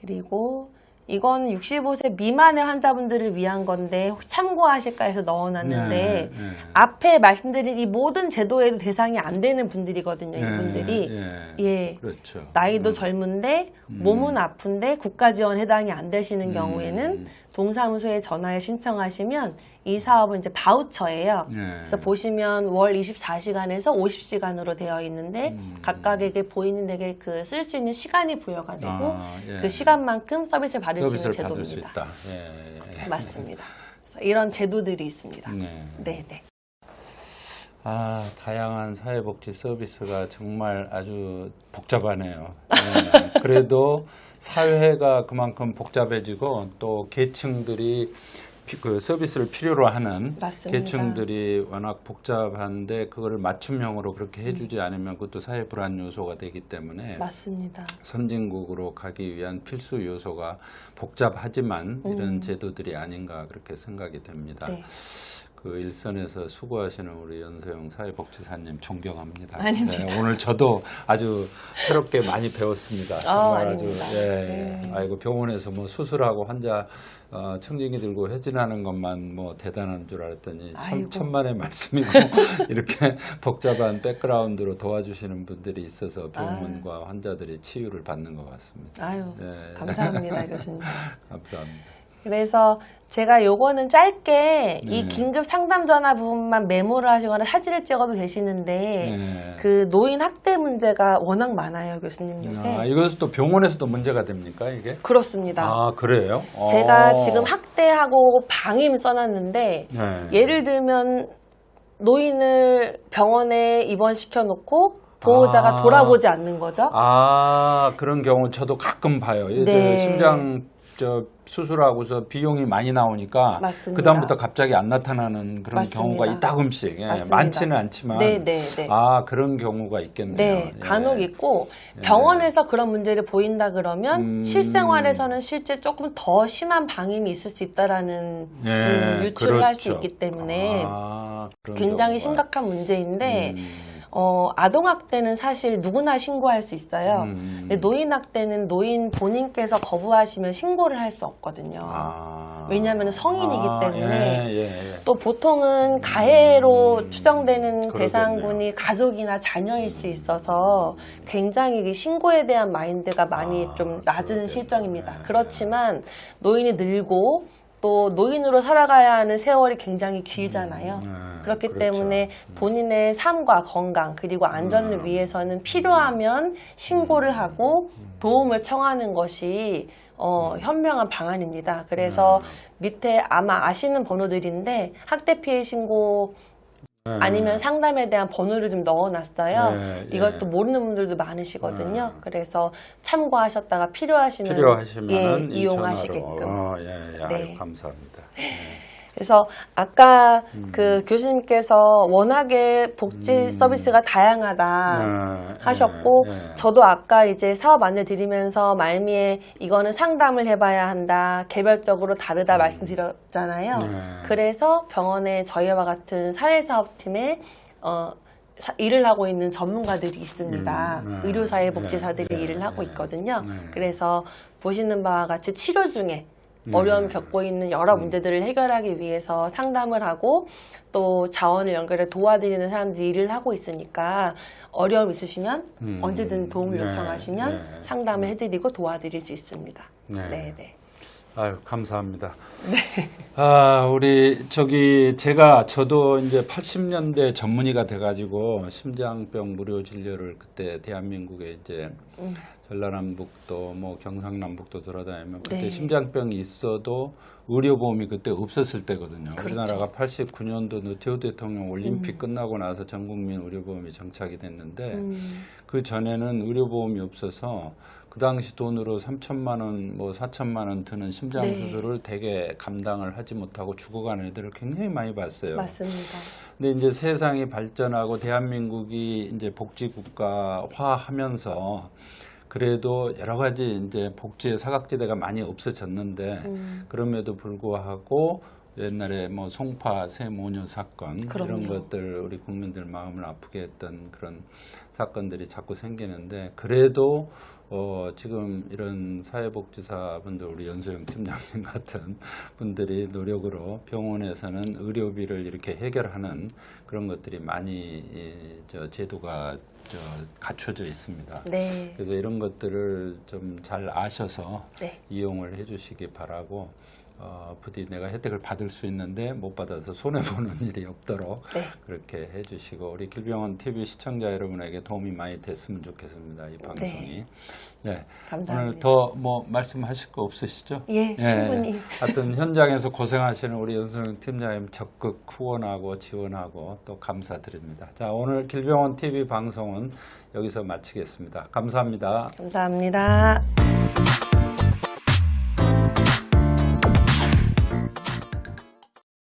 그리고 이건 65세 미만의 환자분들을 위한 건데 혹시 참고하실까 해서 넣어놨는데 네. 앞에 말씀드린 이 모든 제도에도 대상이 안 되는 분들이거든요. 이분들이. 예. 그렇죠. 나이도 젊은데 몸은 아픈데 국가 지원 해당이 안 되시는 경우에는 동사무소에 전화해 신청하시면 이 사업은 이제 바우처예요. 그래서 보시면 월 24시간에서 50시간으로 되어 있는데 각각에게 보이는 데게 그 쓸 수 있는 시간이 부여가 되고 그 시간만큼 서비스를 받을 수 있는 받을 수 제도입니다. 있다. 예. 맞습니다. 그래서 이런 제도들이 있습니다. 네. 네, 네. 다양한 사회복지 서비스가 정말 아주 복잡하네요. 네. 그래도 사회가 그만큼 복잡해지고 또 계층들이 그 서비스를 필요로 하는 맞습니다. 계층들이 워낙 복잡한데 그거를 맞춤형으로 그렇게 해주지 않으면 그것도 사회 불안 요소가 되기 때문에 맞습니다. 선진국으로 가기 위한 필수 요소가 복잡하지만 이런 제도들이 아닌가 그렇게 생각이 됩니다. 네. 그 일선에서 수고하시는 우리 연소영 사회복지사님 존경합니다. 아닙니다. 네, 오늘 저도 아주 새롭게 많이 배웠습니다. 정말 아주 아닙니다. 예, 아이고 병원에서 뭐 수술하고 환자 청진기 들고 회진하는 것만 뭐 대단한 줄 알았더니 아이고. 천만의 말씀이고 이렇게 복잡한 백그라운드로 도와주시는 분들이 있어서 병원과 환자들이 치유를 받는 것 같습니다. 아유, 예. 감사합니다, 교수님. 감사합니다. 그래서 제가 요거는 짧게 이 네. 긴급 상담 전화 부분만 메모를 하시거나 사진을 찍어도 되시는데 네. 그 노인 학대 문제가 워낙 많아요, 교수님 요새. 이것은 또 병원에서도 문제가 됩니까 이게? 그렇습니다. 그래요? 제가 지금 학대하고 방임 써놨는데 네. 예를 들면 노인을 병원에 입원시켜 놓고 보호자가 돌아보지 않는 거죠. 그런 경우 저도 가끔 봐요. 네. 심장 수술하고서 비용이 많이 나오니까 맞습니다. 그다음부터 갑자기 안 나타나는 그런 맞습니다. 경우가 이따금씩 맞습니다. 많지는 않지만 네. 그런 경우가 있겠네요. 네, 예. 간혹 있고 병원에서 그런 문제를 보인다 그러면 실생활에서는 실제 조금 더 심한 방임이 있을 수 있다라는 유추를 할 수 그렇죠. 있기 때문에 그런 굉장히 경우가. 심각한 문제인데 아동학대는 사실 누구나 신고할 수 있어요. 근데 노인학대는 노인 본인께서 거부하시면 신고를 할 수 없거든요. 왜냐하면 성인이기 때문에 또 보통은 가해로 추정되는 대상군이 가족이나 자녀일 수 있어서 굉장히 신고에 대한 마인드가 많이 좀 낮은 실정입니다. 그렇지만 노인이 늙고 또 노인으로 살아가야 하는 세월이 굉장히 길잖아요. 그렇기 그렇죠. 때문에 본인의 삶과 건강 그리고 안전을 위해서는 필요하면 신고를 하고 도움을 청하는 것이 현명한 방안입니다. 그래서 밑에 아마 아시는 번호들인데 학대 피해 신고 아니면 상담에 대한 번호를 좀 넣어놨어요. 이것도 모르는 분들도 많으시거든요. 그래서 참고하셨다가 필요하시면 이용하시게끔. 아유, 감사합니다. 그래서 아까 그 교수님께서 워낙에 복지 서비스가 다양하다 하셨고 저도 아까 이제 사업 안내 드리면서 말미에 이거는 상담을 해봐야 한다, 개별적으로 다르다 말씀드렸잖아요. 그래서 병원에 저희와 같은 사회사업팀에 일을 하고 있는 전문가들이 있습니다. 의료사회복지사들이 일을 하고 있거든요. 그래서 보시는 바와 같이 치료 중에 어려움을 겪고 있는 여러 문제들을 해결하기 위해서 상담을 하고 또 자원을 연결해 도와드리는 사람들이 일을 하고 있으니까 어려움 있으시면 언제든 도움을 요청하시면 상담을 해드리고 도와드릴 수 있습니다. 네. 아유, 감사합니다. 네. 저도 이제 80년대 전문의가 돼가지고 심장병 무료 진료를 그때 대한민국에 이제 전라남북도 뭐 경상남북도 돌아다니면 그때 심장병이 있어도 의료보험이 그때 없었을 때거든요. 그렇죠. 우리나라가 89년도 노태우 대통령 올림픽 끝나고 나서 전국민 의료보험이 정착이 됐는데 그 전에는 의료보험이 없어서 그 당시 돈으로 3천만 원, 뭐 4천만 원 드는 심장 수술을 대개 감당을 하지 못하고 죽어가는 애들을 굉장히 많이 봤어요. 맞습니다. 근데 이제 세상이 발전하고 대한민국이 이제 복지국가화하면서 그래도 여러 가지 이제 복지의 사각지대가 많이 없어졌는데 그럼에도 불구하고 옛날에 뭐 송파 세모녀 사건 이런 것들 우리 국민들 마음을 아프게 했던 그런 사건들이 자꾸 생기는데 그래도 지금 이런 사회복지사분들 우리 연소영 팀장님 같은 분들이 노력으로 병원에서는 의료비를 이렇게 해결하는 그런 것들이 많이 제도가 갖춰져 있습니다. 네. 그래서 이런 것들을 좀 잘 아셔서 네. 이용을 해주시기 바라고 부디 내가 혜택을 받을 수 있는데 못 받아서 손해보는 일이 없도록 네. 그렇게 해주시고 우리 길병원 TV 시청자 여러분에게 도움이 많이 됐으면 좋겠습니다. 이 방송이. 네. 감사합니다. 오늘 더 뭐 말씀하실 거 없으시죠? 예, 충분히. 하여튼 현장에서 고생하시는 우리 연수영 팀장님 적극 후원하고 지원하고 또 감사드립니다. 자, 오늘 길병원 TV 방송은 여기서 마치겠습니다. 감사합니다. 감사합니다.